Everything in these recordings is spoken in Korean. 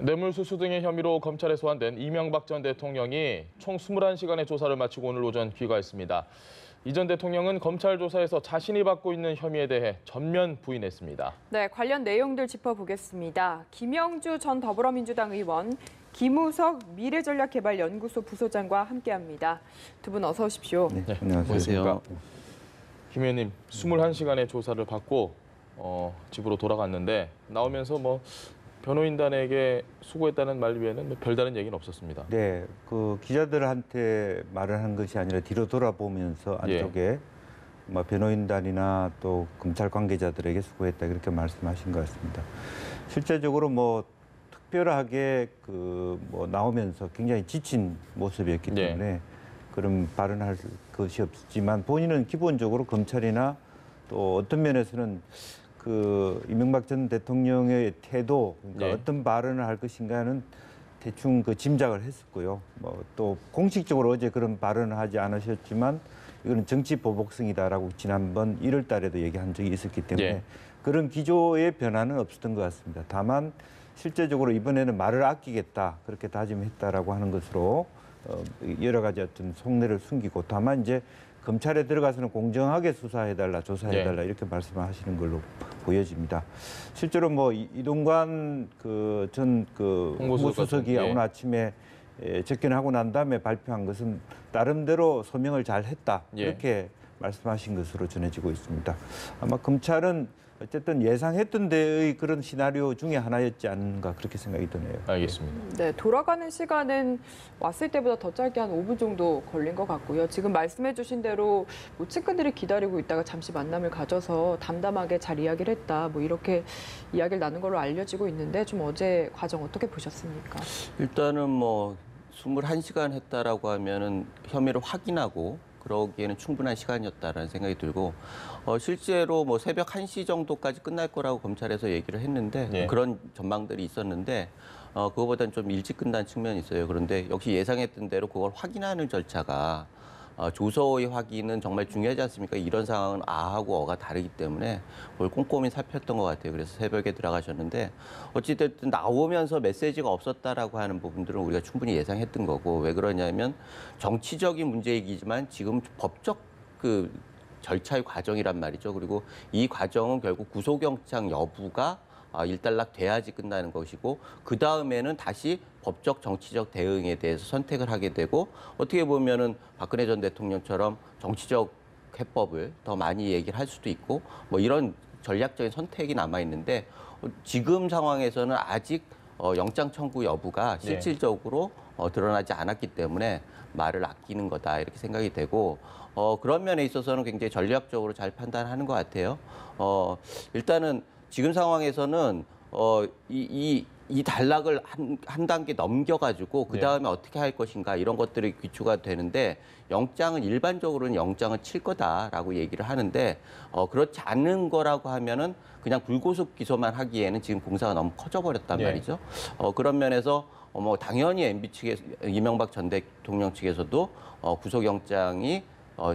뇌물수수 등의 혐의로 검찰에 소환된 이명박 전 대통령이 총 21시간의 조사를 마치고 오늘 오전 귀가했습니다. 이 전 대통령은 검찰 조사에서 자신이 받고 있는 혐의에 대해 전면 부인했습니다. 네, 관련 내용들 짚어보겠습니다. 김영주 전 더불어민주당 의원, 김우석 미래전략개발연구소 부소장과 함께합니다. 두 분 어서 오십시오. 네, 안녕하세요. 김 의원님, 21시간의 조사를 받고 집으로 돌아갔는데 나오면서 변호인단에게 수고했다는 말 외에는 별다른 얘기는 없었습니다. 네, 그 기자들한테 말을 한 것이 아니라 뒤로 돌아보면서 안쪽에 변호인단이나 또 검찰 관계자들에게 수고했다 그렇게 말씀하신 것 같습니다. 실제적으로 특별하게 나오면서 굉장히 지친 모습이었기 때문에 그런 발언할 것이 없지만 본인은 기본적으로 검찰이나 또 어떤 면에서는 이명박 전 대통령의 태도, 그러니까 어떤 발언을 할 것인가는 대충 짐작을 했었고요. 또 공식적으로 어제 그런 발언을 하지 않으셨지만 이거는 정치 보복성이다라고 지난번 1월 달에도 얘기한 적이 있었기 때문에 그런 기조의 변화는 없었던 것 같습니다. 다만 실제적으로 이번에는 말을 아끼겠다 그렇게 다짐했다라고 하는 것으로 여러 가지 어떤 속내를 숨기고 다만 이제 검찰에 들어가서는 공정하게 수사해달라, 조사해달라 이렇게 말씀을 하시는 걸로 보여집니다. 실제로 이동관 전 홍보수석이 오늘 아침에 접견하고 난 다음에 발표한 것은 나름대로 소명을 잘 했다 이렇게 말씀하신 것으로 전해지고 있습니다. 아마 검찰은 어쨌든 예상했던 데의 그런 시나리오 중에 하나였지 않은가 그렇게 생각이 드네요. 알겠습니다. 네, 돌아가는 시간은 왔을 때보다 더 짧게 한 5분 정도 걸린 것 같고요. 지금 말씀해 주신 대로 측근들이 기다리고 있다가 잠시 만남을 가져서 담담하게 잘 이야기를 했다. 이렇게 이야기를 나눈 걸로 알려지고 있는데 좀 어제 과정 어떻게 보셨습니까? 일단은 21시간 했다라고 하면은 혐의를 확인하고 그러기에는 충분한 시간이었다라는 생각이 들고 실제로 새벽 1시 정도까지 끝날 거라고 검찰에서 얘기를 했는데 그런 전망들이 있었는데 그거보다는 좀 일찍 끝난 측면이 있어요. 그런데 역시 예상했던 대로 그걸 확인하는 절차가 조서의 확인은 정말 중요하지 않습니까? 이런 상황은 아하고 어가 다르기 때문에 그걸 꼼꼼히 살폈던 것 같아요. 그래서 새벽에 들어가셨는데 어찌됐든 나오면서 메시지가 없었다라고 하는 부분들은 우리가 충분히 예상했던 거고 왜 그러냐면 정치적인 문제이기지만 지금 법적 절차의 과정이란 말이죠. 그리고 이 과정은 결국 구속영장 여부가 일단락 돼야지 끝나는 것이고 그 다음에는 다시 법적 정치적 대응에 대해서 선택을 하게 되고 어떻게 보면은 박근혜 전 대통령처럼 정치적 해법을 더 많이 얘기를 할 수도 있고 이런 전략적인 선택이 남아 있는데 지금 상황에서는 아직 영장 청구 여부가 실질적으로 드러나지 않았기 때문에 말을 아끼는 거다 이렇게 생각이 되고 그런 면에 있어서는 굉장히 전략적으로 잘 판단하는 것 같아요. 일단은 지금 상황에서는 이 단락을 한 단계 넘겨가지고 그 다음에 어떻게 할 것인가 이런 것들이 귀추가 되는데 영장은 일반적으로는 영장을 칠 거다라고 얘기를 하는데 그렇지 않은 거라고 하면은 그냥 불구속 기소만 하기에는 지금 공사가 너무 커져버렸단 말이죠. 그런 면에서 당연히 MB 측에서 이명박 전 대통령 측에서도 구속영장이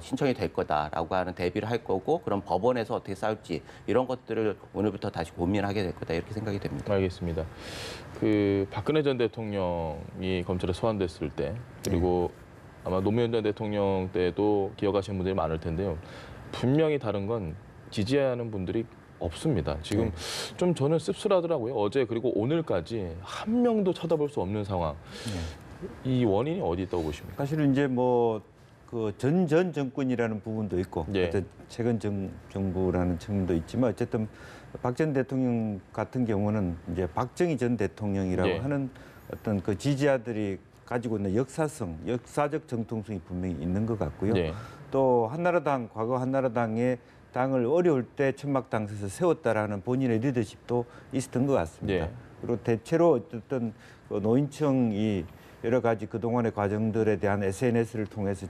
신청이 될 거다라고 하는 대비를 할 거고 그럼 법원에서 어떻게 싸울지 이런 것들을 오늘부터 다시 고민하게 될 거다 이렇게 생각이 됩니다. 알겠습니다. 박근혜 전 대통령이 검찰에 소환됐을 때 그리고 아마 노무현 전 대통령 때도 기억하시는 분들이 많을 텐데요. 분명히 다른 건 지지하는 분들이 없습니다. 지금 좀 저는 씁쓸하더라고요. 어제 그리고 오늘까지 한 명도 쳐다볼 수 없는 상황. 이 원인이 어디 있다고 보십니까? 사실은 이제 전 정권이라는 부분도 있고 최근 정부라는 측면도 있지만 어쨌든 박 전 대통령 같은 경우는 이제 박정희 전 대통령이라고 하는 어떤 지지자들이 가지고 있는 역사적 정통성이 분명히 있는 것 같고요. 또 과거 한나라당의 당을 어려울 때 천막당에서 세웠다라는 본인의 리더십도 있었던 것 같습니다. 그리고 대체로 어쨌든 노인층이 여러 가지 그동안의 과정들에 대한 SNS를 통해서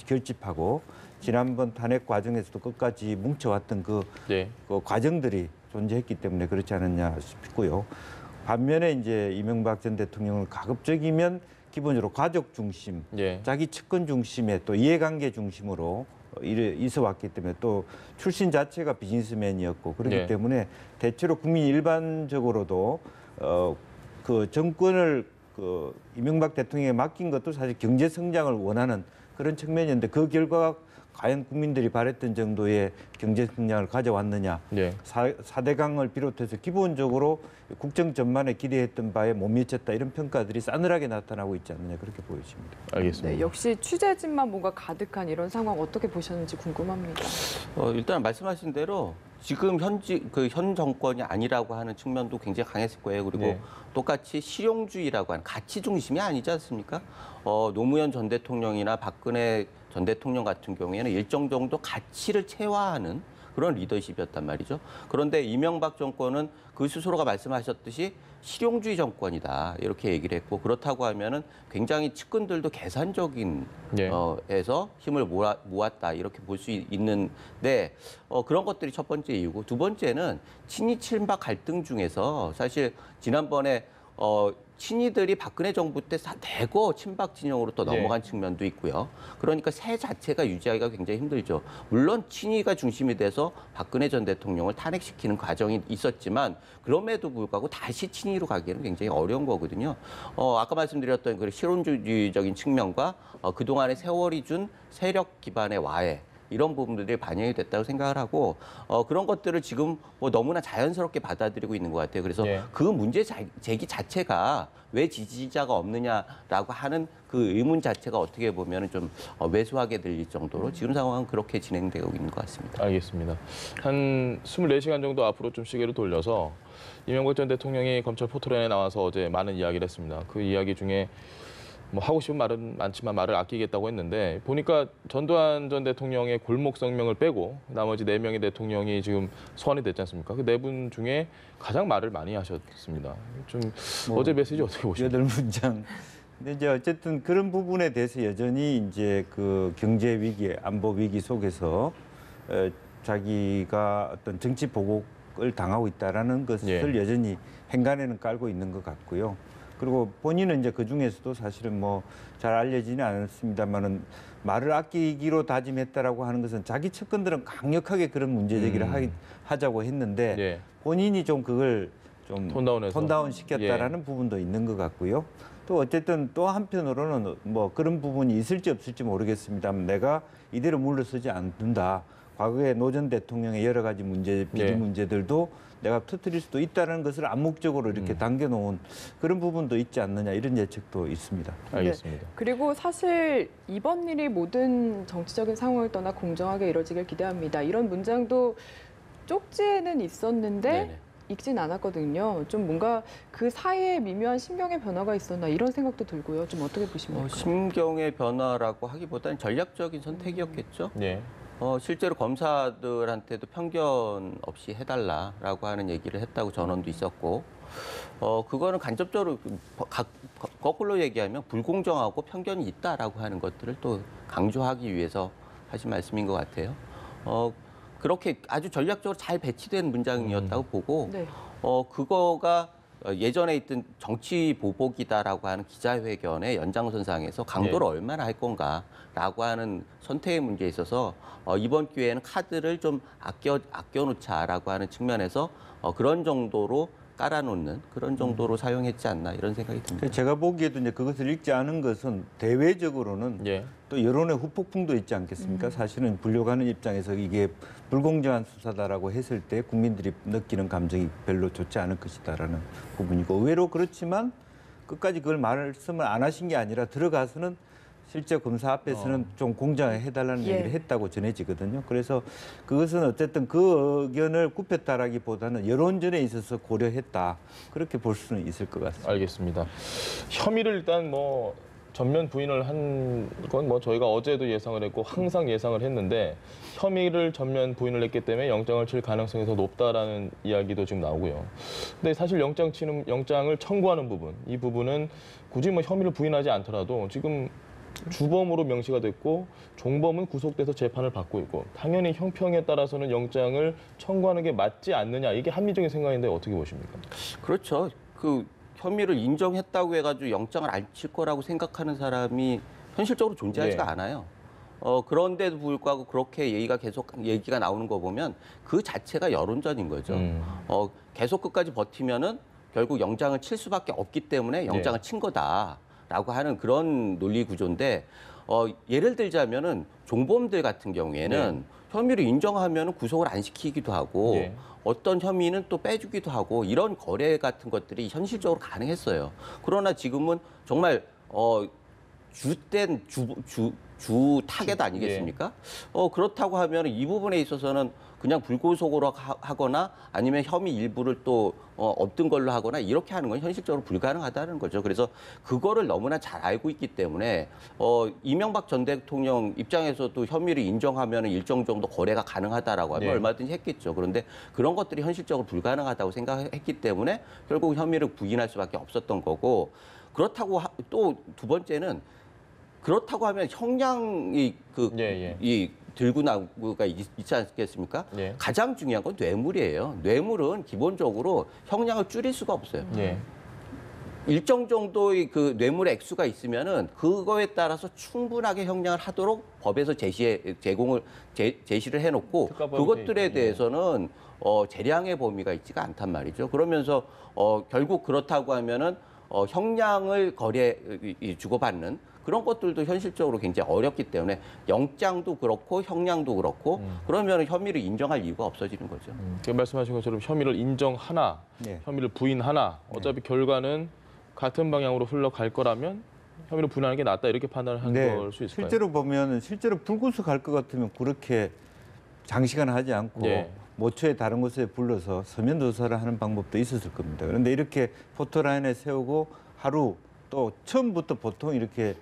결집하고 지난번 탄핵 과정에서도 끝까지 뭉쳐왔던 그 과정들이 존재했기 때문에 그렇지 않았냐 싶고요. 반면에 이제 이명박 전 대통령은 가급적이면 기본적으로 가족 중심, 자기 측근 중심의 또 이해관계 중심으로 있어 왔기 때문에 또 출신 자체가 비즈니스맨이었고 그렇기 때문에 대체로 국민 일반적으로도 그 정권을 그 이명박 대통령에 맡긴 것도 사실 경제 성장을 원하는 그런 측면이었는데 그 결과가 과연 국민들이 바랬던 정도의 경제 성장을 가져왔느냐. 네. 4대강을 비롯해서 기본적으로 국정 전반에 기대했던 바에 못 미쳤다 이런 평가들이 싸늘하게 나타나고 있지 않느냐 그렇게 보여집니다. 알겠습니다. 네, 역시 취재진만 뭔가 가득한 이런 상황 어떻게 보셨는지 궁금합니다. 일단 말씀하신 대로 지금 현 정권이 아니라고 하는 측면도 굉장히 강했을 거예요. 그리고 네. 똑같이 실용주의라고 하는 가치 중심이 아니지 않습니까? 노무현 전 대통령이나 박근혜 전 대통령 같은 경우에는 일정 정도 가치를 체화하는 그런 리더십이었단 말이죠. 그런데 이명박 정권은 그 스스로가 말씀하셨듯이 실용주의 정권이다 이렇게 얘기를 했고 그렇다고 하면은 굉장히 측근들도 계산적인 네. 에서 힘을 모았다 이렇게 볼 수 있는데 그런 것들이 첫 번째 이유고 두 번째는 친이 친박 갈등 중에서 사실 지난번에 친이들이 박근혜 정부 때 대거 친박 진영으로 또 넘어간 측면도 있고요. 그러니까 새 자체가 유지하기가 굉장히 힘들죠. 물론 친이가 중심이 돼서 박근혜 전 대통령을 탄핵시키는 과정이 있었지만 그럼에도 불구하고 다시 친이로 가기에는 굉장히 어려운 거거든요. 아까 말씀드렸던 그 실용주의적인 측면과 그동안의 세월이 준 세력 기반의 와해 이런 부분들이 반영이 됐다고 생각을 하고 그런 것들을 지금 뭐 너무나 자연스럽게 받아들이고 있는 것 같아요. 그래서 네. 그 문제 제기 자체가 왜 지지자가 없느냐라고 하는 그 의문 자체가 어떻게 보면 좀 왜소하게 들릴 정도로 지금 상황은 그렇게 진행되고 있는 것 같습니다. 알겠습니다. 한 24시간 정도 앞으로 좀 시계를 돌려서 이명박 전 대통령이 검찰 포토라인에 나와서 어제 많은 이야기를 했습니다. 그 이야기 중에 뭐 하고 싶은 말은 많지만 말을 아끼겠다고 했는데 보니까 전두환 전 대통령의 골목 성명을 빼고 나머지 4명의 대통령이 지금 소환이 됐지 않습니까? 그 4분 중에 가장 말을 많이 하셨습니다. 좀 어제 메시지 어떻게 보십니까? 8문장. 근데 이제 어쨌든 그런 부분에 대해서 여전히 이제 그 경제 위기, 안보 위기 속에서 자기가 어떤 정치 보복을 당하고 있다라는 것을 여전히 행간에는 깔고 있는 것 같고요. 그리고 본인은 이제 그 중에서도 사실은 뭐 잘 알려지는 않았습니다만은 말을 아끼기로 다짐했다라고 하는 것은 자기 측근들은 강력하게 그런 문제 제기를 하자고 했는데 본인이 좀 그걸 좀 톤다운 시켰다라는 부분도 있는 것 같고요. 또 어쨌든 또 한편으로는 뭐 그런 부분이 있을지 없을지 모르겠습니다만 내가 이대로 물러서지 않는다. 과거에 노 전 대통령의 여러 가지 문제, 비리 문제들도 내가 터뜨릴 수도 있다는 것을 암묵적으로 이렇게 당겨놓은 그런 부분도 있지 않느냐 이런 예측도 있습니다. 알겠습니다. 네. 그리고 사실 이번 일이 모든 정치적인 상황을 떠나 공정하게 이뤄지길 기대합니다. 이런 문장도 쪽지에는 있었는데 네네. 읽진 않았거든요. 좀 뭔가 그 사이에 미묘한 심경의 변화가 있었나 이런 생각도 들고요. 좀 어떻게 보십니까? 심경의 변화라고 하기보다는 전략적인 선택이었겠죠. 네. 실제로 검사들한테도 편견 없이 해달라라고 하는 얘기를 했다고 전언도 있었고, 그거는 간접적으로 거꾸로 얘기하면 불공정하고 편견이 있다라고 하는 것들을 또 강조하기 위해서 하신 말씀인 것 같아요. 그렇게 아주 전략적으로 잘 배치된 문장이었다고 보고, 네. 그거가 예전에 있던 정치 보복이다라고 하는 기자회견의 연장선상에서 강도를 얼마나 할 건가라고 하는 선택의 문제에 있어서 이번 기회에는 카드를 좀 아껴놓자라고 하는 측면에서 그런 정도로 깔아놓는 그런 정도로 사용했지 않나 이런 생각이 듭니다. 제가 보기에도 이제 그것을 읽지 않은 것은 대외적으로는 또 여론의 후폭풍도 있지 않겠습니까? 사실은 불려가는 입장에서 이게 불공정한 수사다라고 했을 때 국민들이 느끼는 감정이 별로 좋지 않을 것이다라는 부분이고 의외로 그렇지만 끝까지 그걸 말씀을 안 하신 게 아니라 들어가서는 실제 검사 앞에서는 좀 공정하게 해달라는 얘기를 했다고 전해지거든요. 그래서 그것은 어쨌든 그 의견을 굽혔다라기보다는 여론전에 있어서 고려했다. 그렇게 볼 수는 있을 것 같습니다. 알겠습니다. 혐의를 일단 뭐 전면 부인을 한 건 뭐 저희가 어제도 예상을 했고 항상 예상을 했는데 혐의를 전면 부인을 했기 때문에 영장을 칠 가능성이 더 높다라는 이야기도 지금 나오고요. 근데 사실 영장을 청구하는 부분, 이 부분은 굳이 뭐 혐의를 부인하지 않더라도 지금 주범으로 명시가 됐고 종범은 구속돼서 재판을 받고 있고 당연히 형평에 따라서는 영장을 청구하는 게 맞지 않느냐 이게 합리적인 생각인데 어떻게 보십니까? 그렇죠. 그 혐의를 인정했다고 해가지고 영장을 안 칠 거라고 생각하는 사람이 현실적으로 존재하지가 않아요. 그런데도 불구하고 그렇게 얘기가 나오는 거 보면 그 자체가 여론전인 거죠. 계속 끝까지 버티면은 결국 영장을 칠 수밖에 없기 때문에 영장을 친 거다라고 하는 그런 논리 구조인데 예를 들자면은 종범들 같은 경우에는 혐의를 인정하면 구속을 안 시키기도 하고 어떤 혐의는 또 빼주기도 하고 이런 거래 같은 것들이 현실적으로 가능했어요. 그러나 지금은 정말 주된 주 타겟 아니겠습니까? 그렇다고 하면 이 부분에 있어서는 그냥 불구속으로 하거나 아니면 혐의 일부를 또 없던 걸로 하거나 이렇게 하는 건 현실적으로 불가능하다는 거죠. 그래서 그거를 너무나 잘 알고 있기 때문에 이명박 전 대통령 입장에서도 혐의를 인정하면 일정 정도 거래가 가능하다라고 하면 얼마든지 했겠죠. 그런데 그런 것들이 현실적으로 불가능하다고 생각했기 때문에 결국 혐의를 부인할 수밖에 없었던 거고 그렇다고 또 두 번째는 그렇다고 하면 형량이 이 들고 나오가 있지 않겠습니까? 가장 중요한 건 뇌물이에요. 뇌물은 기본적으로 형량을 줄일 수가 없어요. 일정 정도의 그 뇌물의 액수가 있으면은 그거에 따라서 충분하게 형량을 하도록 법에서 제시를 해놓고 그것들에 대해서는 재량의 범위가 있지가 않단 말이죠. 그러면서 결국 그렇다고 하면은 형량을 주고받는 그런 것들도 현실적으로 굉장히 어렵기 때문에 영장도 그렇고 형량도 그렇고 그러면 혐의를 인정할 이유가 없어지는 거죠. 말씀하신 것처럼 혐의를 인정하나 혐의를 부인하나 어차피 결과는 같은 방향으로 흘러갈 거라면 혐의를 부인하는 게 낫다 이렇게 판단을 한 걸 수 있을까요? 실제로 보면 실제로 불구속할 것 같으면 그렇게 장시간 하지 않고 모처에 다른 곳에 불러서 서면 조사를 하는 방법도 있었을 겁니다. 그런데 이렇게 포토라인에 세우고 하루 또 처음부터 보통 이렇게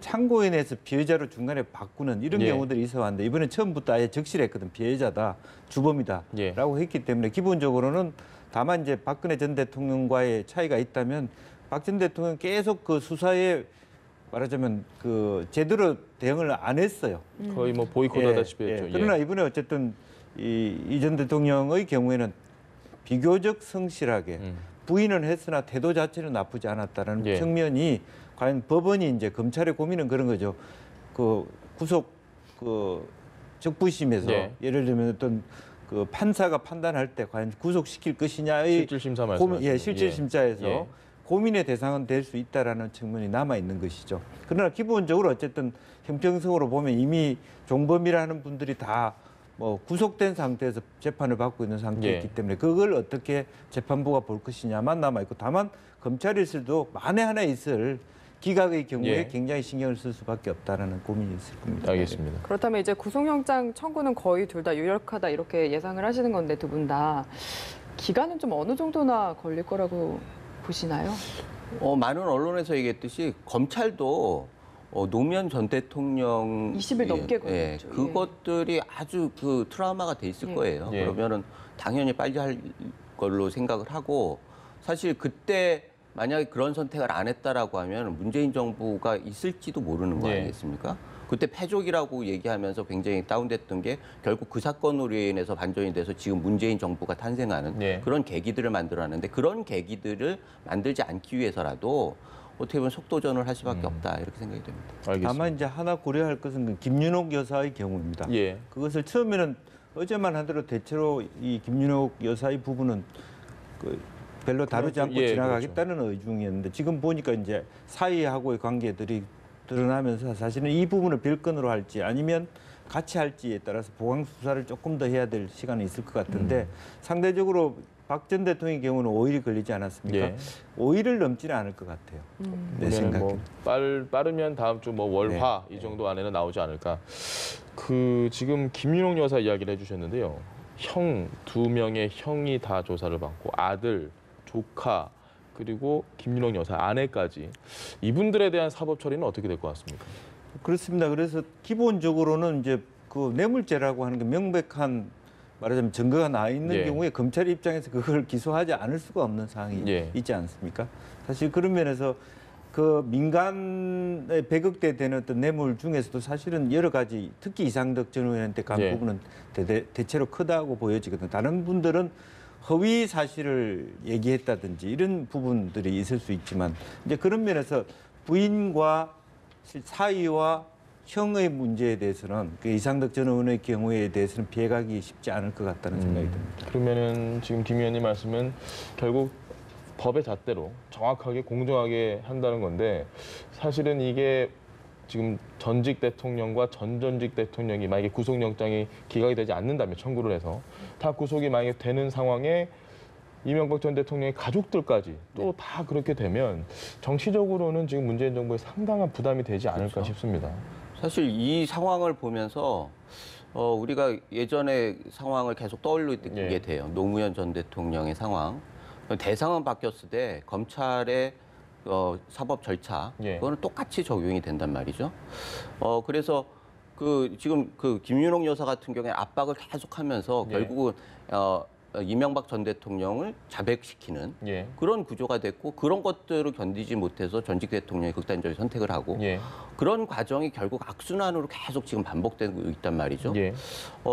참고인에서 피해자로 중간에 바꾸는 이런 경우들이 있어 왔는데 이번에 처음부터 아예 적시했거든. 피해자다, 주범이다라고 했기 때문에 기본적으로는 다만 이제 박근혜 전 대통령과의 차이가 있다면 박 전 대통령 계속 그 수사에 말하자면 그 제대로 대응을 안 했어요. 거의 뭐 보이콧하다시피 했죠. 그러나 이번에 어쨌든 이 전 대통령의 경우에는 비교적 성실하게 부인은 했으나 태도 자체는 나쁘지 않았다는 측면이 과연 법원이 이제 검찰의 고민은 그런 거죠. 그 구속 그 적부심에서 예를 들면 어떤 그 판사가 판단할 때 과연 구속시킬 것이냐의 실질심사 말씀하시는 실질심사에서 고민의 대상은 될 수 있다라는 측면이 남아 있는 것이죠. 그러나 기본적으로 어쨌든 형평성으로 보면 이미 종범이라는 분들이 다 뭐 구속된 상태에서 재판을 받고 있는 상태이기 때문에 그걸 어떻게 재판부가 볼 것이냐만 남아 있고 다만 검찰에서도 만에 하나 있을 기각의 경우에 굉장히 신경을 쓸 수밖에 없다라는 고민이 있을 겁니다. 알겠습니다. 그렇다면 이제 구속영장 청구는 거의 둘 다 유력하다 이렇게 예상을 하시는 건데 두 분 다 기간은 좀 어느 정도나 걸릴 거라고 보시나요? 많은 언론에서 얘기했듯이 검찰도 노무현 전 대통령 20일 넘게 걸렸죠. 그것들이 아주 그 트라우마가 돼 있을 거예요. 그러면은 당연히 빨리 할 걸로 생각을 하고 사실 그때 만약에 그런 선택을 안 했다라고 하면 문재인 정부가 있을지도 모르는 거 아니겠습니까? 그때 패족이라고 얘기하면서 굉장히 다운됐던 게 결국 그 사건으로 인해서 반전이 돼서 지금 문재인 정부가 탄생하는 그런 계기들을 만들어놨는데 그런 계기들을 만들지 않기 위해서라도 어떻게 보면 속도전을 할 수밖에 없다 이렇게 생각이 됩니다. 알겠습니다. 다만 이제 하나 고려할 것은 그 김윤옥 여사의 경우입니다. 그것을 처음에는 어제만 하더라도 대체로 이 김윤옥 여사의 부분은 그 별로 다루지 않고 지나가겠다는 의중이었는데 지금 보니까 이제 사이하고의 관계들이 드러나면서 사실은 이 부분을 별건으로 할지 아니면 같이 할지에 따라서 보강 수사를 조금 더 해야 될 시간이 있을 것 같은데 상대적으로 박 전 대통령의 경우는 5일이 걸리지 않았습니까? 5일을 넘지는 않을 것 같아요. 내 생각에. 뭐 빠르면 다음 주 뭐 월화 이 정도 안에는 나오지 않을까. 그 지금 김윤옥 여사 이야기를 해주셨는데요. 형 2명의 형이 다 조사를 받고 아들, 조카 그리고 김윤옥 여사 아내까지 이분들에 대한 사법 처리는 어떻게 될 것 같습니까? 그렇습니다. 그래서 기본적으로는 이제 그 뇌물죄라고 하는 게 명백한 말하자면 증거가 나 있는 경우에 검찰 입장에서 그걸 기소하지 않을 수가 없는 상황이 있지 않습니까? 사실 그런 면에서 그 민간에 배급돼 되는 어떤 뇌물 중에서도 사실은 여러 가지 특히 이상덕 전 의원한테 간 부분은 대체로 크다고 보여지거든요. 다른 분들은 허위 사실을 얘기했다든지 이런 부분들이 있을 수 있지만 이제 그런 면에서 부인과 사위와 형의 문제에 대해서는 그 이상덕 전 의원의 경우에 대해서는 피해가기 쉽지 않을 것 같다는 생각이 듭니다. 그러면은 지금 김 의원님 말씀은 결국 법의 잣대로 정확하게 공정하게 한다는 건데 사실은 이게 지금 전직 대통령과 전전직 대통령이 만약에 구속영장이 기각이 되지 않는다면 청구를 해서 다 구속이 만약에 되는 상황에 이명박 전 대통령의 가족들까지 또 다 그렇게 되면 정치적으로는 지금 문재인 정부에 상당한 부담이 되지 않을까 그렇죠. 싶습니다. 사실 이 상황을 보면서 우리가 예전의 상황을 계속 떠올리게 예. 돼요. 노무현 전 대통령의 상황. 대상은 바뀌었을 때 검찰의 사법 절차 예. 그거는 똑같이 적용이 된단 말이죠. 그래서 지금 김윤옥 여사 같은 경우에 압박을 계속하면서 예. 결국은 이명박 전 대통령을 자백시키는 예. 그런 구조가 됐고 그런 것들을 견디지 못해서 전직 대통령이 극단적인 선택을 하고 예. 그런 과정이 결국 악순환으로 계속 지금 반복되고 있단 말이죠. 예.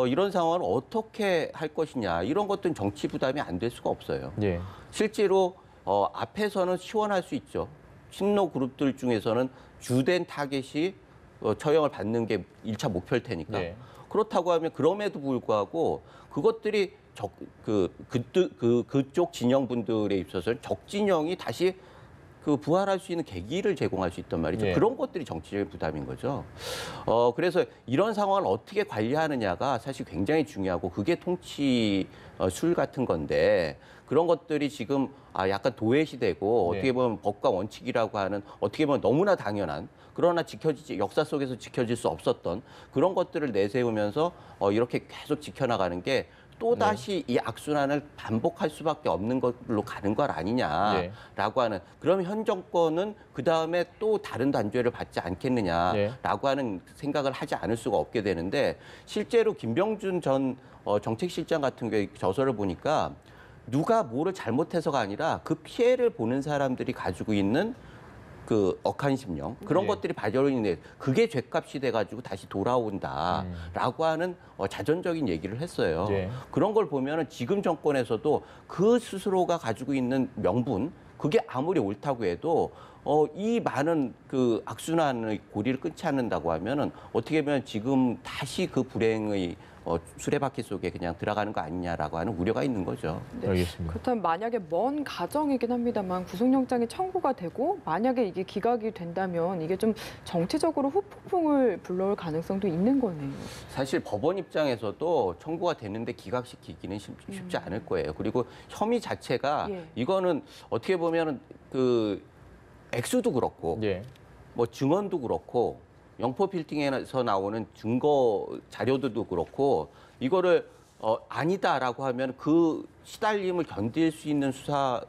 이런 상황을 어떻게 할 것이냐 이런 것들은 정치 부담이 안 될 수가 없어요. 예. 실제로 앞에서는 시원할 수 있죠. 친노 그룹들 중에서는 주된 타겟이 처형을 받는 게 1차 목표일 테니까. 예. 그렇다고 하면 그럼에도 불구하고 그것들이 그쪽 진영 분들에 있어서는 적진영이 다시 부활할 수 있는 계기를 제공할 수 있단 말이죠. 예. 그런 것들이 정치적인 부담인 거죠. 그래서 이런 상황을 어떻게 관리하느냐가 사실 굉장히 중요하고 그게 통치 술 같은 건데 그런 것들이 지금 약간 도외시되고 어떻게 보면 법과 원칙이라고 하는 어떻게 보면 너무나 당연한 그러나 역사 속에서 지켜질 수 없었던 그런 것들을 내세우면서 이렇게 계속 지켜나가는 게 또다시 이 악순환을 반복할 수밖에 없는 걸로 가는 것 아니냐라고 하는 그럼 현 정권은 그다음에 또 다른 단죄를 받지 않겠느냐라고 하는 생각을 하지 않을 수가 없게 되는데 실제로 김병준 전 정책실장 같은 경우에 저서를 보니까 누가 뭐를 잘못해서가 아니라 그 피해를 보는 사람들이 가지고 있는 억한 심령 그런 것들이 발현이 그게 죗값이 돼가지고 다시 돌아온다라고 하는 자전적인 얘기를 했어요. 예. 그런 걸 보면은 지금 정권에서도 그 스스로가 가지고 있는 명분 그게 아무리 옳다고 해도 이 많은 악순환의 고리를 끊지 않는다고 하면은 어떻게 보면 지금 다시 그 불행의 수레바퀴 속에 그냥 들어가는 거 아니냐라고 하는 우려가 있는 거죠. 네. 알겠습니다. 그렇다면 만약에 먼 가정이긴 합니다만 구속영장이 청구가 되고 만약에 이게 기각이 된다면 이게 좀 정치적으로 후폭풍을 불러올 가능성도 있는 거네요. 사실 법원 입장에서도 청구가 되는데 기각시키기는 쉽지 않을 거예요. 그리고 혐의 자체가 예. 이거는 어떻게 보면은 액수도 그렇고 예. 뭐 증언도 그렇고 영포 필팅에서 나오는 증거 자료들도 그렇고 이거를 아니다라고 하면 그 시달림을 견딜 수 있는 수사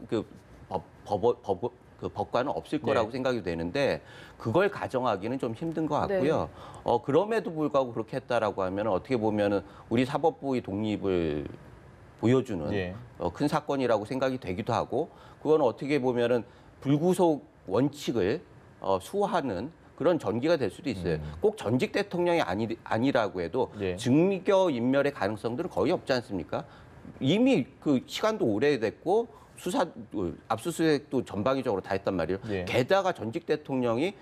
법과는 없을 거라고 생각이 되는데 그걸 가정하기는 좀 힘든 것 같고요. 그럼에도 불구하고 그렇게 했다라고 하면 어떻게 보면은 우리 사법부의 독립을 보여주는 큰 사건이라고 생각이 되기도 하고 그거는 어떻게 보면은 불구속 원칙을 수호하는 그런 전기가 될 수도 있어요. 꼭 전직 대통령이 아니라고 해도 증거 인멸의 가능성들은 거의 없지 않습니까? 이미 시간도 오래됐고 압수수색도 전방위적으로 다 했단 말이에요. 게다가 전직 대통령이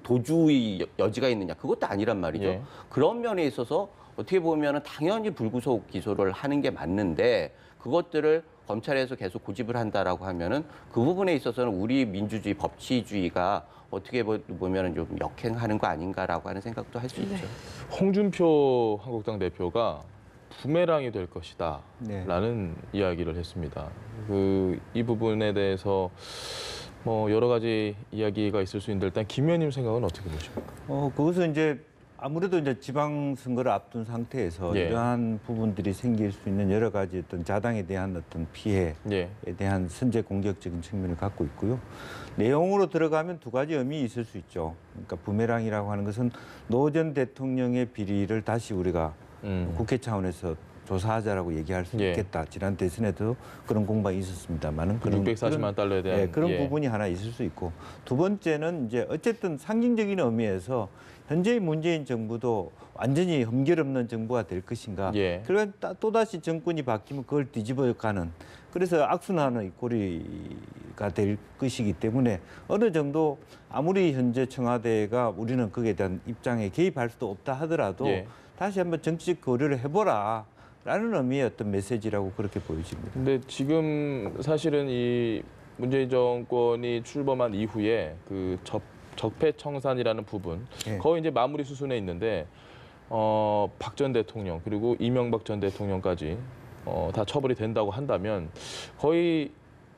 도주의 여지가 있느냐 그것도 아니란 말이죠. 그런 면에 있어서 어떻게 보면은 당연히 불구속 기소를 하는 게 맞는데 그것들을 검찰에서 계속 고집을 한다라고 하면은 그 부분에 있어서는 우리 민주주의, 법치주의가 어떻게 보면은 좀 역행하는 거 아닌가라고 하는 생각도 할 수 있죠. 홍준표 한국당 대표가 부메랑이 될 것이다 네. 라는 이야기를 했습니다. 이 부분에 대해서 뭐 여러 가지 이야기가 있을 수 있는데 일단 김 의원님 생각은 어떻게 보십니까? 그것은 이제 아무래도 이제 지방선거를 앞둔 상태에서 이러한 부분들이 생길 수 있는 여러 가지 어떤 자당에 대한 어떤 피해에 대한 선제 공격적인 측면을 갖고 있고요. 내용으로 들어가면 두 가지 의미 있을 수 있죠. 그러니까 부메랑이라고 하는 것은 노 전 대통령의 비리를 다시 우리가 국회 차원에서 조사하자라고 얘기할 수 있겠다. 지난 대선에도 그런 공방이 있었습니다만은 640만 달러에 대한 그런 부분이 하나 있을 수 있고 두 번째는 이제 어쨌든 상징적인 의미에서 현재의 문재인 정부도 완전히 흠결 없는 정부가 될 것인가. 그러니까 또다시 정권이 바뀌면 그걸 뒤집어가는 그래서 악순환의 고리가 될 것이기 때문에 어느 정도 아무리 현재 청와대가 우리는 거기에 대한 입장에 개입할 수도 없다 하더라도 다시 한번 정치적 거래를 해보라. 라는 의미의 어떤 메시지라고 그렇게 보여집니다. 근데 지금 사실은 이 문재인 정권이 출범한 이후에 그 적폐청산이라는 부분 예. 거의 이제 마무리 수순에 있는데 박 전 대통령 그리고 이명박 전 대통령까지 다 처벌이 된다고 한다면 거의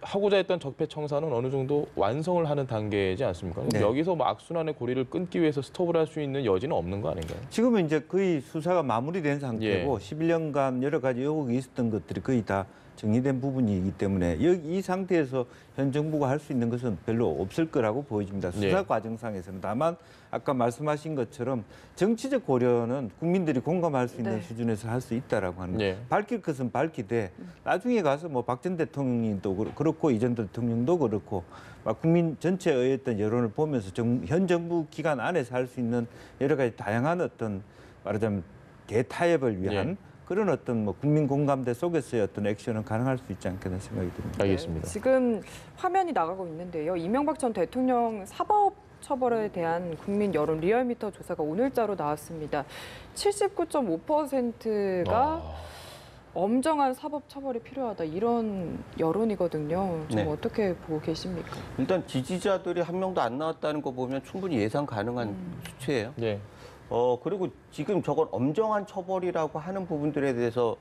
하고자 했던 적폐청산은 어느 정도 완성을 하는 단계이지 않습니까? 네. 여기서 뭐 악순환의 고리를 끊기 위해서 스톱을 할 수 있는 여지는 없는 거 아닌가요? 지금은 이제 거의 수사가 마무리된 상태고 예. 11년간 여러 가지 의혹이 있었던 것들이 거의 다 정리된 부분이기 때문에 이 상태에서 현 정부가 할 수 있는 것은 별로 없을 거라고 보여집니다. 수사 예. 과정상에서는. 다만 아까 말씀하신 것처럼 정치적 고려는 국민들이 공감할 수 있는 네. 수준에서 할 수 있다라고 하는 예. 밝힐 것은 밝히되 나중에 가서 뭐 박 전 대통령도 그렇고 이 전 대통령도 그렇고 막 국민 전체의 어떤 여론을 보면서 현 정부 기간 안에서 할 수 있는 여러 가지 다양한 어떤 말하자면 대타협을 위한 예. 그런 어떤 뭐 국민 공감대 속에서의 어떤 액션은 가능할 수 있지 않겠나 생각이 듭니다. 알겠습니다. 네, 지금 화면이 나가고 있는데요. 이명박 전 대통령 사법 처벌에 대한 국민 여론 리얼미터 조사가 오늘자로 나왔습니다. 79.5%가 엄정한 사법 처벌이 필요하다 이런 여론이거든요. 좀 네. 어떻게 보고 계십니까? 일단 지지자들이 한 명도 안 나왔다는 거 보면 충분히 예상 가능한 수치예요. 예. 그리고 지금 저건 엄정한 처벌이라고 하는 부분들에 대해서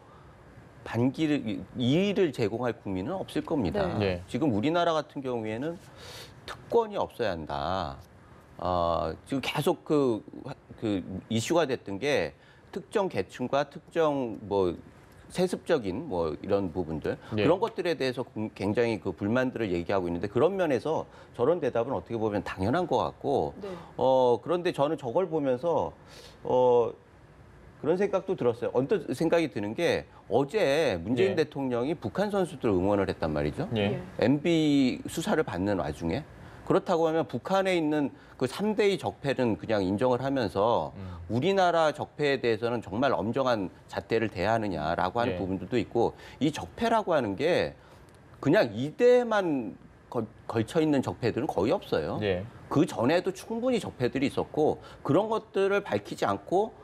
이의를 제공할 국민은 없을 겁니다. 네. 네. 지금 우리나라 같은 경우에는 특권이 없어야 한다. 지금 계속 그 이슈가 됐던 게 특정 계층과 특정 뭐 세습적인 뭐 이런 부분들 네. 그런 것들에 대해서 굉장히 그 불만들을 얘기하고 있는데 그런 면에서 저런 대답은 어떻게 보면 당연한 것 같고 네. 그런데 저는 저걸 보면서 그런 생각도 들었어요. 언뜻 생각이 드는 게 어제 문재인 예. 대통령이 북한 선수들 응원을 했단 말이죠. 예. MB 수사를 받는 와중에 그렇다고 하면 북한에 있는 그 3대의 적폐는 그냥 인정을 하면서 우리나라 적폐에 대해서는 정말 엄정한 잣대를 대하느냐라고 하는 예. 부분들도 있고 이 적폐라고 하는 게 그냥 이대만 걸쳐 있는 적폐들은 거의 없어요. 예. 그 전에도 충분히 적폐들이 있었고 그런 것들을 밝히지 않고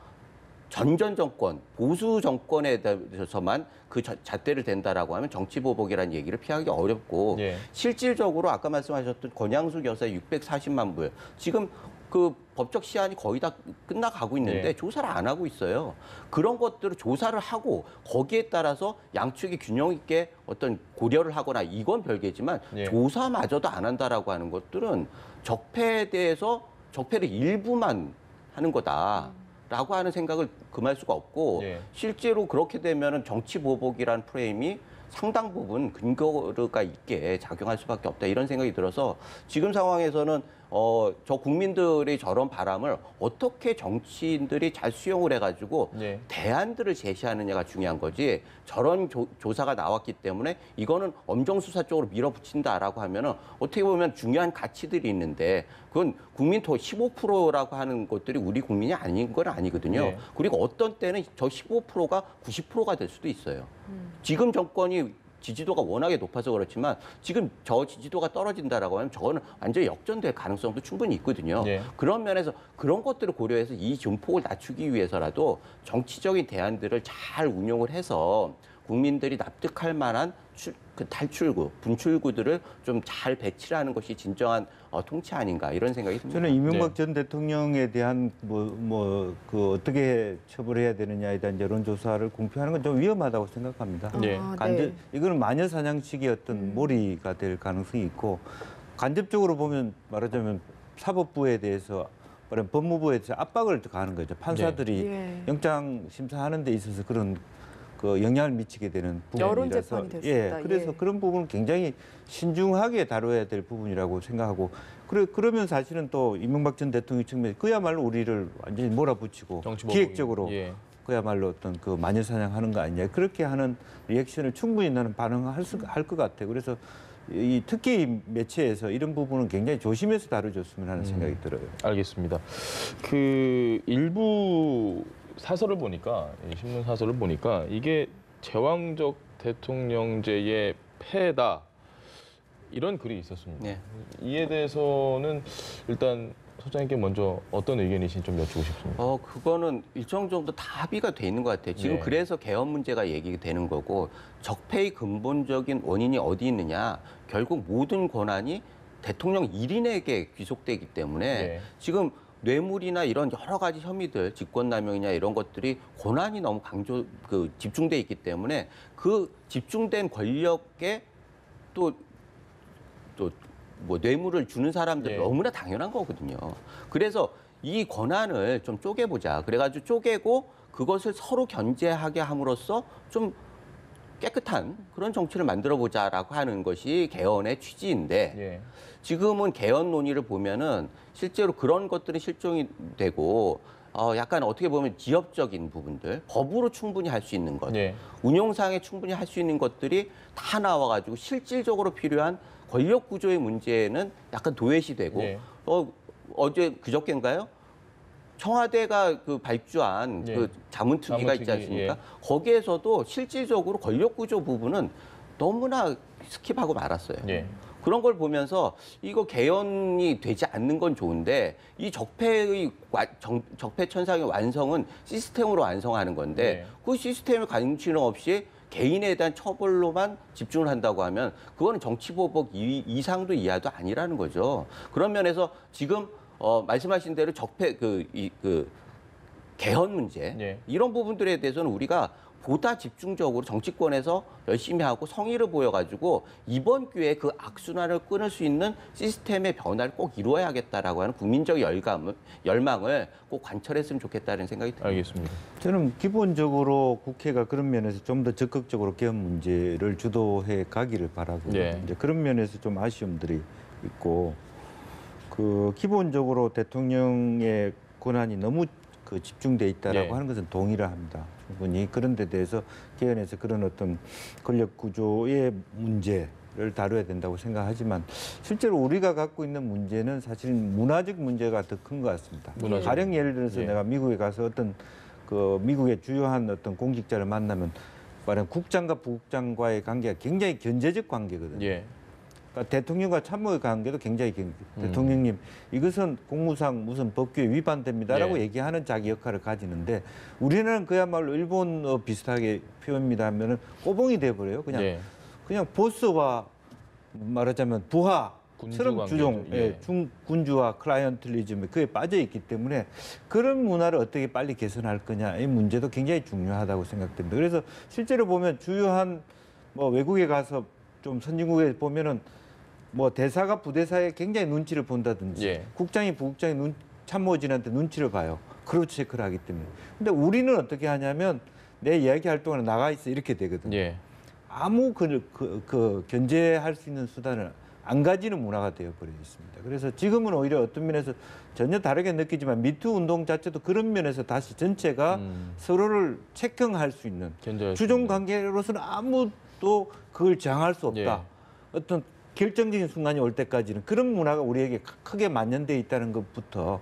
전전 정권, 보수 정권에 대해서만 그 잣대를 댄다라고 하면 정치보복이라는 얘기를 피하기 어렵고 예. 실질적으로 아까 말씀하셨던 권양숙 여사의 640만 불 지금 그 법적 시한이 거의 다 끝나가고 있는데 예. 조사를 안 하고 있어요. 그런 것들을 조사를 하고 거기에 따라서 양측이 균형 있게 어떤 고려를 하거나 이건 별개지만 예. 조사마저도 안 한다라고 하는 것들은 적폐에 대해서 적폐를 일부만 하는 거다라고 하는 생각을 금할 수가 없고 예. 실제로 그렇게 되면은 정치 보복이라는 프레임이 상당 부분 근거가 있게 작용할 수밖에 없다 이런 생각이 들어서 지금 상황에서는 저 국민들의 저런 바람을 어떻게 정치인들이 잘 수용을 해가지고 예. 대안들을 제시하느냐가 중요한 거지 저런 조사가 나왔기 때문에 이거는 엄정수사 쪽으로 밀어붙인다라고 하면은 어떻게 보면 중요한 가치들이 있는데 그건 국민토 15%라고 하는 것들이 우리 국민이 아닌 건 아니거든요. 예. 그리고 어떤 때는 저 15%가 90%가 될 수도 있어요. 지금 정권이 지지도가 워낙에 높아서 그렇지만 지금 저 지지도가 떨어진다라고 하면 저거는 완전히 역전될 가능성도 충분히 있거든요. 네. 그런 면에서 그런 것들을 고려해서 이 증폭을 낮추기 위해서라도 정치적인 대안들을 잘 운용을 해서 국민들이 납득할 만한 그 탈출구, 분출구들을 좀 잘 배치를 하는 것이 진정한 통치 아닌가 이런 생각이 듭니다. 저는 이명박 네. 전 대통령에 대한 그 어떻게 처벌해야 되느냐에 대한 여론조사를 공표하는 건 좀 위험하다고 생각합니다. 네. 이거는 마녀사냥식의 어떤 몰이가 될 가능성이 있고 간접적으로 보면 말하자면 사법부에 대해서 말하면 법무부에 대해서 압박을 가하는 거죠. 판사들이 예. 영장 심사하는 데 있어서 그런 그 영향을 미치게 되는 여론 부분이라서 재판이 될 수 있다. 그래서 예. 그런 부분은 굉장히 신중하게 다뤄야 될 부분이라고 생각하고 그러면 사실은 또 이명박 전 대통령 측면에 그야말로 우리를 완전히 몰아붙이고 정치보복이. 기획적으로 예. 그야말로 어떤 그 마녀사냥하는 거 아니냐 그렇게 하는 리액션을 충분히 나는 반응할 것 같아요. 그래서 특히 이 매체에서 이런 부분은 굉장히 조심해서 다뤄줬으면 하는 생각이 들어요. 알겠습니다. 그 일부 사설을 보니까 신문 사설을 보니까 이게 제왕적 대통령제의 폐해다 이런 글이 있었습니다. 네. 이에 대해서는 일단 소장님께 먼저 어떤 의견이신지 좀 여쭙고 싶습니다. 그거는 일정 정도 다 합의가 돼 있는 것 같아요. 지금 네. 그래서 개헌 문제가 얘기되는 거고 적폐의 근본적인 원인이 어디 있느냐. 결국 모든 권한이 대통령 1인에게 귀속되기 때문에 네. 지금 뇌물이나 이런 여러 가지 혐의들, 직권남용이냐 이런 것들이 권한이 너무 집중돼 있기 때문에 그 집중된 권력에 또 뭐 뇌물을 주는 사람들 네. 너무나 당연한 거거든요. 그래서 이 권한을 좀 쪼개보자. 그래가지고 쪼개고 그것을 서로 견제하게 함으로써 좀 깨끗한 그런 정치를 만들어보자라고 하는 것이 개헌의 취지인데 예. 지금은 개헌 논의를 보면은 실제로 그런 것들이 실종이 되고 약간 어떻게 보면 지엽적인 부분들, 법으로 충분히 할 수 있는 것, 예. 운용상에 충분히 할 수 있는 것들이 다 나와가지고 실질적으로 필요한 권력 구조의 문제는 약간 도외시되고 예. 어제 그저께인가요? 청와대가 발주한 예. 그 자문특위가 있지 자문특위, 않습니까? 예. 거기에서도 실질적으로 권력 구조 부분은 너무나 스킵하고 말았어요. 예. 그런 걸 보면서 이거 개헌이 되지 않는 건 좋은데 이 적폐 천상의 완성은 시스템으로 완성하는 건데 네. 그 시스템의 관심 없이 개인에 대한 처벌로만 집중을 한다고 하면 그거는 정치보복 이상도 이하도 아니라는 거죠. 그런 면에서 지금 말씀하신 대로 적폐 개헌 문제 네. 이런 부분들에 대해서는 우리가 보다 집중적으로 정치권에서 열심히 하고 성의를 보여가지고 이번 기회에 그 악순환을 끊을 수 있는 시스템의 변화를 꼭 이루어야겠다라고 하는 국민적 열망을 꼭 관철했으면 좋겠다는 생각이 듭니다. 알겠습니다. 저는 기본적으로 국회가 그런 면에서 좀 더 적극적으로 개헌 문제를 주도해 가기를 바라고요. 네. 이제 그런 면에서 좀 아쉬움들이 있고 기본적으로 대통령의 권한이 너무 집중돼 있다라고 네. 하는 것은 동의를 합니다. 충분히 그런 데 대해서 개헌에서 그런 어떤 권력 구조의 문제를 다뤄야 된다고 생각하지만 실제로 우리가 갖고 있는 문제는 사실은 문화적 문제가 더 큰 것 같습니다. 문화적 가령 예를 들어서 예. 내가 미국에 가서 어떤 미국의 주요한 어떤 공직자를 만나면 말하면 국장과 부국장과의 관계가 굉장히 견제적 관계거든요. 예. 그러니까 대통령과 참모의 관계도 굉장히 대통령님 이것은 공무상 무슨 법규에 위반됩니다라고 네. 얘기하는 자기 역할을 가지는데 우리는 그야말로 일본 비슷하게 표현입니다 하면은 꼬봉이 돼버려요. 그냥 예. 그냥 보스와 말하자면 부하처럼 군주 주종, 관계죠. 예. 예. 군주와 클라이언틀리즘에 그에 빠져 있기 때문에 그런 문화를 어떻게 빨리 개선할 거냐의 문제도 굉장히 중요하다고 생각됩니다. 그래서 실제로 보면 주요한 외국에 가서 좀 선진국에 보면은 대사가 부대사에 굉장히 눈치를 본다든지 예. 국장이 부국장이 참모진한테 눈치를 봐요. 크로스 체크를 하기 때문에. 근데 우리는 어떻게 하냐면 내 이야기할 동안에 나가 있어 이렇게 되거든요. 예. 아무 견제할 수 있는 수단을 안 가지는 문화가 되어버려 있습니다. 그래서 지금은 오히려 어떤 면에서 전혀 다르게 느끼지만 미투 운동 자체도 그런 면에서 다시 전체가 서로를 체크할 수 있는 견제할 수 주종 있는. 관계로서는 아무도 그걸 장할 수 없다. 예. 어떤 결정적인 순간이 올 때까지는 그런 문화가 우리에게 크게 만연돼 있다는 것부터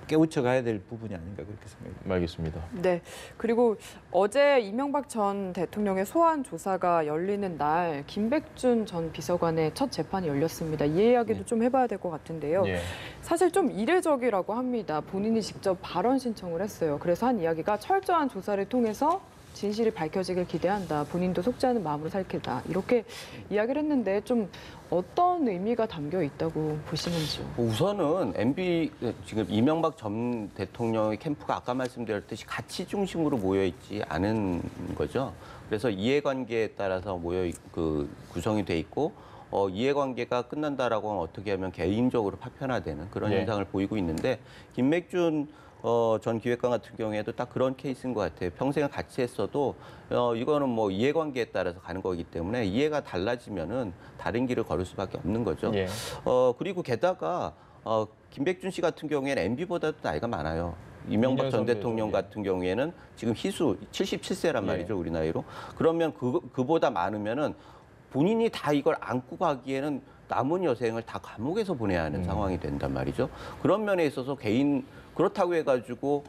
깨우쳐 가야 될 부분이 아닌가 그렇게 생각합니다. 알겠습니다. 네. 그리고 어제 이명박 전 대통령의 소환 조사가 열리는 날 김백준 전 비서관의 첫 재판이 열렸습니다. 이 이야기도 좀 해봐야 될 것 같은데요. 예. 사실 좀 이례적이라고 합니다. 본인이 직접 발언 신청을 했어요. 그래서 한 이야기가 철저한 조사를 통해서 진실이 밝혀지길 기대한다. 본인도 속지 않은 마음으로 살겠다. 이렇게 이야기를 했는데 좀 어떤 의미가 담겨 있다고 보시는지요? 우선은 MB 지금 이명박 전 대통령의 캠프가 아까 말씀드렸듯이 가치 중심으로 모여 있지 않은 거죠. 그래서 이해관계에 따라서 구성이 돼 있고 이해관계가 끝난다라고 하면 어떻게 하면 개인적으로 파편화되는 그런 네. 현상을 보이고 있는데 김맥준 전 기획관 같은 경우에도 딱 그런 케이스인 것 같아요. 평생을 같이 했어도 이거는 이해관계에 따라서 가는 거기 때문에 이해가 달라지면은 다른 길을 걸을 수밖에 없는 거죠. 예. 그리고 게다가 김백준 씨 같은 경우에는 MB보다도 나이가 많아요. 이명박 전 대통령 같은 경우에는 지금 희수 77세란 말이죠, 우리 나이로. 그러면 그보다 많으면은 본인이 다 이걸 안고 가기에는 남은 여생을 다 감옥에서 보내야 하는 상황이 된단 말이죠. 그런 면에 있어서 그렇다고 해가지고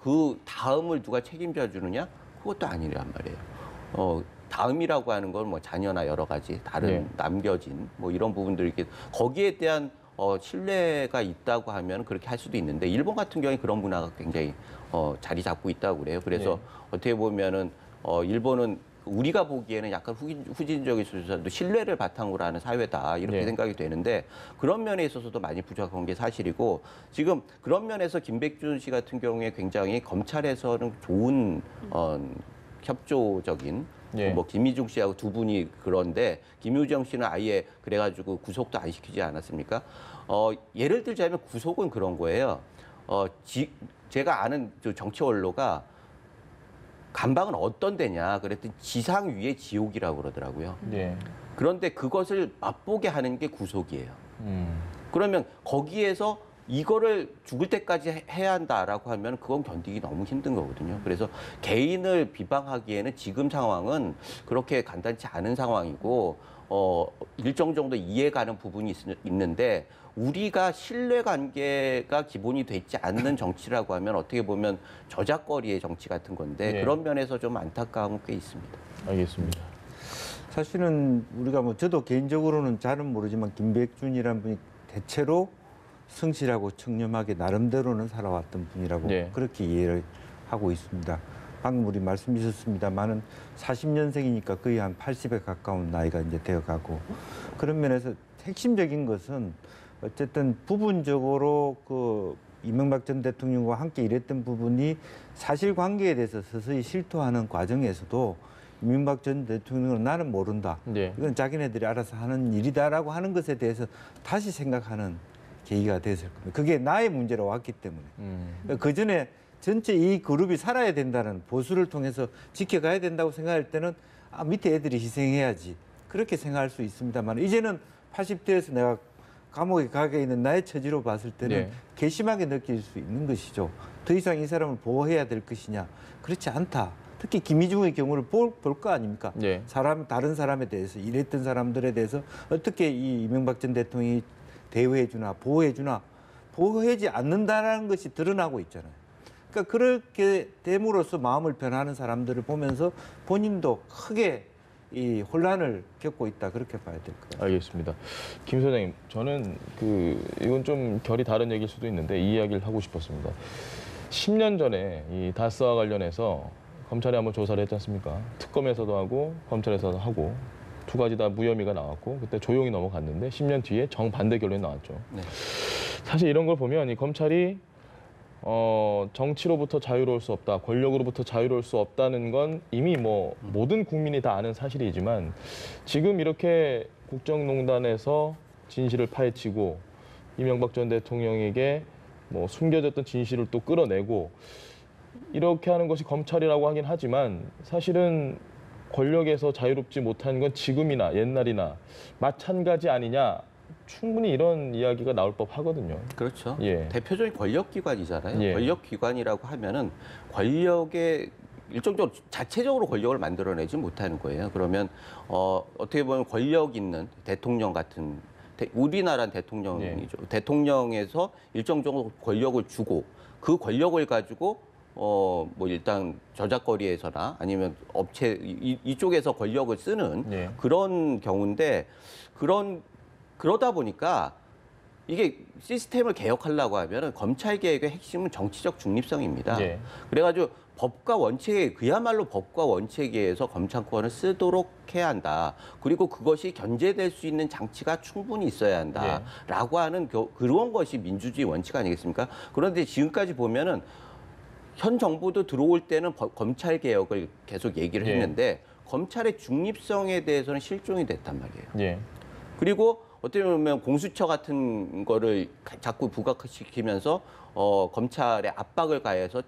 그 다음을 누가 책임져 주느냐? 그것도 아니란 말이에요. 다음이라고 하는 건 자녀나 여러 가지 다른 남겨진 이런 부분들이 거기에 대한 신뢰가 있다고 하면 그렇게 할 수도 있는데 일본 같은 경우에 그런 문화가 굉장히 자리 잡고 있다고 그래요. 그래서 어떻게 보면은 일본은 우리가 보기에는 약간 후진적일 수 있어도 신뢰를 바탕으로 하는 사회다 이렇게 생각이 되는데 그런 면에 있어서도 많이 부족한 게 사실이고 지금 그런 면에서 김백준 씨 같은 경우에 굉장히 검찰에서는 좋은 협조적인 뭐 김희중 씨하고 두 분이 그런데 김유정 씨는 아예 그래가지고 구속도 안 시키지 않았습니까? 예를 들자면 구속은 그런 거예요. 제가 아는 정치 원로가 감방은 어떤 데냐 그랬더니 지상 위의 지옥이라고 그러더라고요. 그런데 그것을 맛보게 하는 게 구속이에요. 그러면 거기에서 이거를 죽을 때까지 해야 한다라고 하면 그건 견디기 너무 힘든 거거든요. 그래서 개인을 비방하기에는 지금 상황은 그렇게 간단치 않은 상황이고 일정 정도 이해가는 부분이 있는데 우리가 신뢰관계가 기본이 되지 않는 정치라고 하면 어떻게 보면 저작거리의 정치 같은 건데 그런 면에서 좀 안타까움은 꽤 있습니다. 알겠습니다. 사실은 우리가 뭐 저도 개인적으로는 잘은 모르지만 김백준이라는 분이 대체로 성실하고 청렴하게 나름대로는 살아왔던 분이라고 그렇게 이해를 하고 있습니다. 방금 우리 말씀 주셨습니다만은 40년생이니까 거의 한 80에 가까운 나이가 이제 되어가고 그런 면에서 핵심적인 것은 어쨌든 부분적으로 그 이명박 전 대통령과 함께 일했던 부분이 사실관계에 대해서 서서히 실토하는 과정에서도 이명박 전 대통령은 나는 모른다. 이건 자기네들이 알아서 하는 일이다라고 하는 것에 대해서 다시 생각하는 계기가 됐을 겁니다. 그게 나의 문제로 왔기 때문에. 그 전에 전체 이 그룹이 살아야 된다는 보수를 통해서 지켜가야 된다고 생각할 때는 밑에 애들이 희생해야지. 그렇게 생각할 수 있습니다만 이제는 80대에서 내가 감옥에 가게 있는 나의 처지로 봤을 때는 괘씸하게 느낄 수 있는 것이죠. 더 이상 이 사람을 보호해야 될 것이냐. 그렇지 않다. 특히 김희중의 경우를 볼 거 아닙니까? 다른 사람에 대해서 일했던 사람들에 대해서 어떻게 이 이명박 전 대통령이 대우해주나 보호해주나 보호하지 않는다는 것이 드러나고 있잖아요. 그러니까 그렇게 됨으로써 마음을 변하는 사람들을 보면서 본인도 크게 이 혼란을 겪고 있다 그렇게 봐야 될 것 같아요. 알겠습니다. 김 소장님, 저는 이건 좀 결이 다른 얘기일 수도 있는데 이 이야기를 하고 싶었습니다. 10년 전에 이 다스와 관련해서 검찰이 한번 조사를 했지 않습니까? 특검에서도 하고 검찰에서도 하고 두 가지 다 무혐의가 나왔고 그때 조용히 넘어갔는데 10년 뒤에 정반대 결론이 나왔죠. 사실 이런 걸 보면 이 검찰이 정치로부터 자유로울 수 없다, 권력으로부터 자유로울 수 없다는 건 이미 뭐 모든 국민이 다 아는 사실이지만 지금 이렇게 국정농단에서 진실을 파헤치고 이명박 전 대통령에게 뭐 숨겨졌던 진실을 또 끌어내고 이렇게 하는 것이 검찰이라고 하긴 하지만 사실은 권력에서 자유롭지 못한 건 지금이나 옛날이나 마찬가지 아니냐. 충분히 이런 이야기가 나올 법하거든요. 그렇죠. 대표적인 권력기관이잖아요. 권력기관이라고 하면은 권력의 일정적으로 자체적으로 권력을 만들어내지 못하는 거예요. 그러면 어떻게 보면 권력 있는 대통령 같은 우리나라는 대통령이죠. 대통령에서 일정적으로 권력을 주고 그 권력을 가지고 뭐 일단 저작거리에서나 아니면 업체 이쪽에서 권력을 쓰는 그런 경우인데 그러다 보니까 이게 시스템을 개혁하려고 하면 검찰 개혁의 핵심은 정치적 중립성입니다. 그래가지고 법과 원칙에 그야말로 법과 원칙에 의해서 검찰권을 쓰도록 해야 한다. 그리고 그것이 견제될 수 있는 장치가 충분히 있어야 한다라고 하는 그런 것이 민주주의 원칙 아니겠습니까? 그런데 지금까지 보면은 현 정부도 들어올 때는 검찰 개혁을 계속 얘기를 했는데 검찰의 중립성에 대해서는 실종이 됐단 말이에요. 그리고 어떻게 보면 공수처 같은 거를 자꾸 부각시키면서 검찰에 압박을 가해서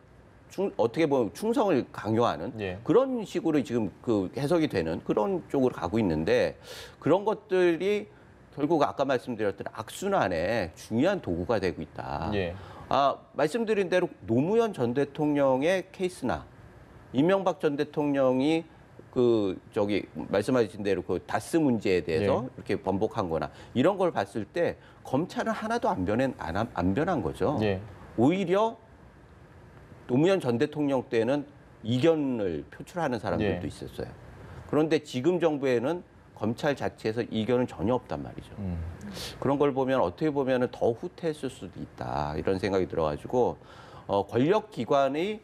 어떻게 보면 충성을 강요하는 그런 식으로 지금 그 해석이 되는 그런 쪽으로 가고 있는데 그런 것들이 결국 아까 말씀드렸던 악순환의 중요한 도구가 되고 있다. 말씀드린 대로 노무현 전 대통령의 케이스나 이명박 전 대통령이 말씀하신 대로 그 다스 문제에 대해서 이렇게 번복한 거나 이런 걸 봤을 때 검찰은 하나도 안 변한 거죠. 오히려 노무현 전 대통령 때는 이견을 표출하는 사람들도 있었어요. 그런데 지금 정부에는 검찰 자체에서 이견은 전혀 없단 말이죠. 그런 걸 보면 어떻게 보면 더 후퇴했을 수도 있다 이런 생각이 들어가지고 권력 기관의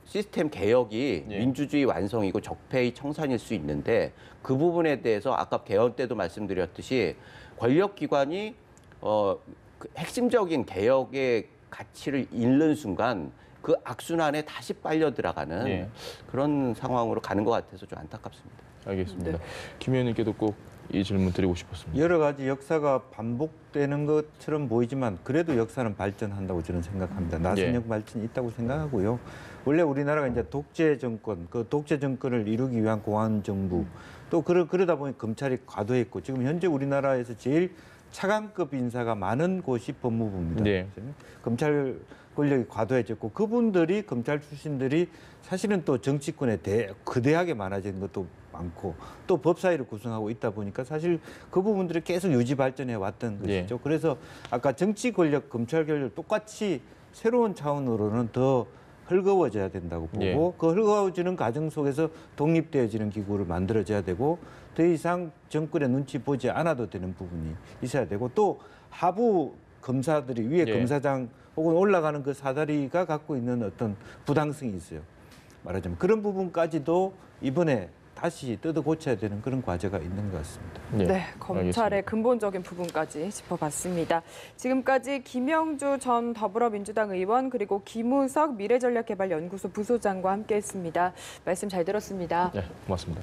시스템 개혁이 예. 민주주의 완성이고 적폐의 청산일 수 있는데 그 부분에 대해서 아까 개헌 때도 말씀드렸듯이 권력 기관이 그 핵심적인 개혁의 가치를 잃는 순간 그 악순환에 다시 빨려 들어가는 예. 그런 상황으로 가는 것 같아서 좀 안타깝습니다. 알겠습니다. 네. 김 의원님께도 꼭 이 질문 드리고 싶었습니다. 여러 가지 역사가 반복되는 것처럼 보이지만 그래도 역사는 발전한다고 저는 생각합니다. 나선역 발전이 있다고 생각하고요. 원래 우리나라가 이제 독재 정권, 그 독재 정권을 이루기 위한 공안 정부 또 그러다 보니 검찰이 과도했고 지금 현재 우리나라에서 제일 차관급 인사가 많은 곳이 법무부입니다. 네. 검찰 권력이 과도해졌고 그분들이 검찰 출신들이 사실은 또 정치권에 거대하게 많아진 것도 많고 또 법사위를 구성하고 있다 보니까 사실 그 부분들이 계속 유지 발전해 왔던 것이죠. 그래서 아까 정치 권력, 검찰 권력 똑같이 새로운 차원으로는 더 헐거워져야 된다고 보고 그 헐거워지는 과정 속에서 독립되어지는 기구를 만들어져야 되고 더 이상 정권의 눈치 보지 않아도 되는 부분이 있어야 되고 또 하부 검사들이 위에 검사장 혹은 올라가는 그 사다리가 갖고 있는 어떤 부당성이 있어요. 말하자면 그런 부분까지도 이번에 다시 뜯어 고쳐야 되는 그런 과제가 있는 것 같습니다. 네, 검찰의 근본적인 부분까지 짚어봤습니다. 지금까지 김영주 전 더불어민주당 의원 그리고 김우석 미래전략개발연구소 부소장과 함께했습니다. 말씀 잘 들었습니다. 네, 고맙습니다.